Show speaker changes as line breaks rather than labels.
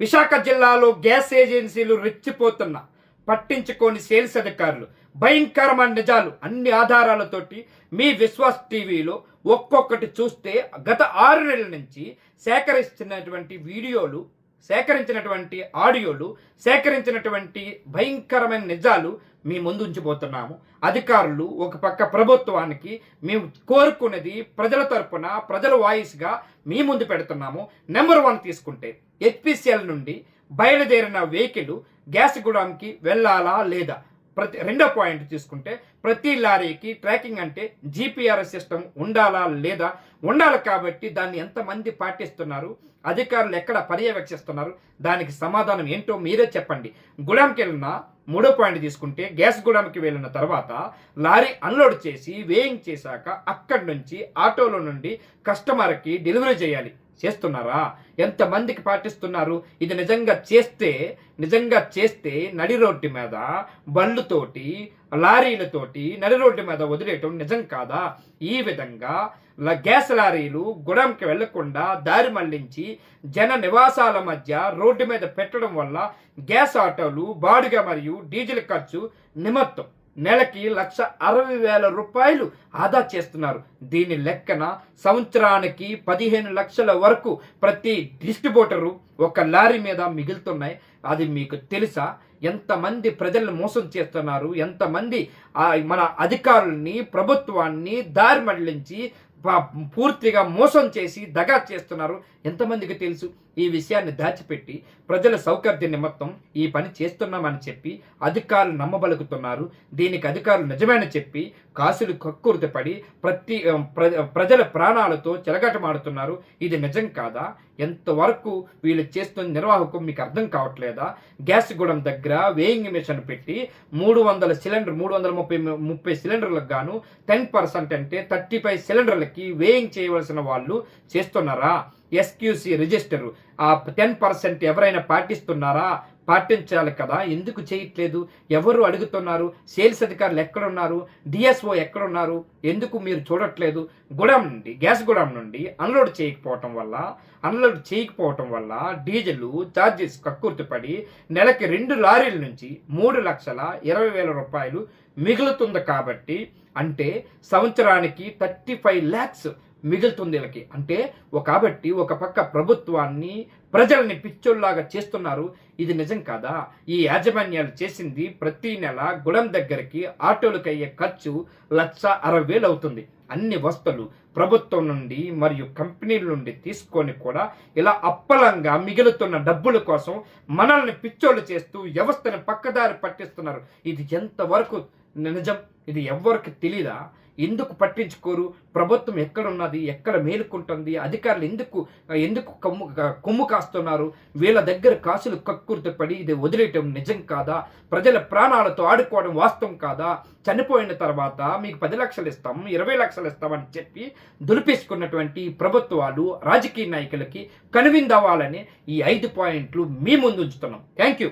విశాఖ జిల్లాలో గ్యాస్ ఏజెన్సీలు రెచ్చిపోతున్న పట్టించుకోని సేల్స్ అధికారులు భయంకరమైన నిజాలు అన్ని ఆధారాలతోటి మీ విశ్వాస్ టీవీలో ఒక్కొక్కటి చూస్తే గత 6 నెలల నుంచి సేకరించినటువంటి ఆడియోలు సేకరించినటువంటి భయంకరమైన నిజాలు మీ ముందు ఉంచిపోతున్నాము. అధికారులు ఒక పక్క ప్రభుత్వానికి మేము కోరుకునేది ప్రజల తరపున ప్రజల వాయిస్గా మీ ముందు పెడుతున్నాము. నెంబర్ 1 తీసుకుంటే హెచ్పిసిఎల్ నుండి బయలుదేరిన వెహికల్ గ్యాస్ గోడౌన్కి వెళ్ళాలా లేదా. రెండో పాయింట్ తీసుకుంటే ప్రతి లారీకి ట్రాకింగ్ అంటే జిపిఆర్ఎస్ సిస్టమ్ ఉండాలా లేదా. ఉండాలి కాబట్టి దాన్ని ఎంతమంది పాటిస్తున్నారు, అధికారులు ఎక్కడ పర్యవేక్షిస్తున్నారు, దానికి సమాధానం ఏంటో మీరే చెప్పండి. గుడాంకి వెళ్ళిన మూడో పాయింట్ తీసుకుంటే గ్యాస్ గుడాంకి వెళ్ళిన తర్వాత లారీ అన్లోడ్ చేసి వేయింగ్ చేశాక అక్కడి నుంచి ఆటోలో నుండి కస్టమర్కి డెలివరీ చేస్తున్నారా? ఎంతమందికి పాటిస్తున్నారు? ఇది నిజంగా చేస్తే నడి రోడ్డు మీద బళ్ళుతోటి లారీలతోటి నడి రోడ్డు మీద వదిలేయటం నిజం కాదా? ఈ విధంగా గ్యాస్ లారీలు గుడంకి వెళ్లకుండా దారి మళ్లించి జన నివాసాల మధ్య రోడ్డు మీద పెట్టడం వల్ల గ్యాస్ ఆటోలు బాడుగ మరియు డీజిల్ ఖర్చు నిమిత్తం నెలకి 1,60,000 రూపాయలు ఆదా చేస్తున్నారు. దీని లెక్కన సంవత్సరానికి 15 లక్షల వరకు ప్రతి డిస్ట్రిబ్యూటరు ఒక లారీ మీద మిగులుతున్నాయి. అది మీకు తెలుసా? ఎంతమంది ప్రజలను మోసం చేస్తున్నారు, ఎంతమంది మన అధికారుల్ని ప్రభుత్వాన్ని దారి మళ్లించి పూర్తిగా మోసం చేసి దగా చేస్తున్నారు ఎంతమందికి తెలుసు? ఈ విషయాన్ని దాచిపెట్టి ప్రజల సౌకర్య నిమిత్తం ఈ పని చేస్తున్నామని చెప్పి అధికారులు నమ్మబలుకుతున్నారు. దీనికి అధికారులు నిజమని చెప్పి కాసులు కక్కుర్తిపడి ప్రజల ప్రాణాలతో చెలగాటమాడుతున్నారు. ఇది నిజం కాదా? ఎంతవరకు వీళ్ళు చేస్తున్న నిర్వాహకం మీకు అర్థం కావట్లేదా? గ్యాస్ గూడెం దగ్గర వేయింగ్ మిషన్ పెట్టి 330 సిలిండర్లకు గాను 10% అంటే 35 సిలిండర్లకి వేయింగ్ చేయవలసిన వాళ్ళు చేస్తున్నారా? ఎస్క్యూసీ రిజిస్టర్ ఆ 10% ఎవరైనా పాటిస్తున్నారా? పాటించాలి కదా, ఎందుకు చేయట్లేదు? ఎవరు అడుగుతున్నారు? సేల్స్ అధికారులు ఎక్కడున్నారు? డిఎస్ఓ ఎక్కడున్నారు? ఎందుకు మీరు చూడట్లేదు? గ్యాస్ గుడాం నుండి అన్లోడ్ చేయకపోవటం వల్ల డీజిల్ ఛార్జెస్ కక్కుర్తిపడి నెలకి 2 లారీల నుంచి 3,20,000 రూపాయలు మిగులుతుంది. కాబట్టి అంటే సంవత్సరానికి 35 lakhs మిగులుతుంది వీళ్ళకి. అంటే కాబట్టి ఒక పక్క ప్రభుత్వాన్ని ప్రజల్ని పిచ్చోల్లాగా చేస్తున్నారు. ఇది నిజం కాదా? ఈ యాజమాన్యాలు చేసింది ప్రతి నెల గుడం దగ్గరికి ఆటోలకు అయ్యే ఖర్చు 1,60,000 అవుతుంది. అన్ని వస్తువులు ప్రభుత్వం నుండి మరియు కంపెనీల నుండి తీసుకొని కూడా ఇలా అప్పలంగా మిగులుతున్న డబ్బుల కోసం మనల్ని పిచ్చోళ్ళు చేస్తూ వ్యవస్థను పక్కదారి పట్టిస్తున్నారు. ఇది ఎంతవరకు నిజం? ఇది ఎవరికి తెలీదా? ఎందుకు పట్టించుకోరు? ప్రభుత్వం ఎక్కడున్నది, ఎక్కడ మేలుకుంటుంది? అధికారులు ఎందుకు కొమ్ము కాస్తున్నారు? వీళ్ళ దగ్గర కాసులు కక్కుర్తిపడి ఇది వదిలేయటం నిజం కాదా? ప్రజల ప్రాణాలతో ఆడుకోవడం వాస్తవం కాదా? చనిపోయిన తర్వాత మీకు 10 లక్షలు ఇస్తాం, 20 లక్షలు ఇస్తామని చెప్పి దులిపేసుకున్నటువంటి ప్రభుత్వాలు రాజకీయ నాయకులకి కనువిందవ్వాలని ఈ 5 పాయింట్లు మీ ముందు ఉంచుతున్నాం. Thank you.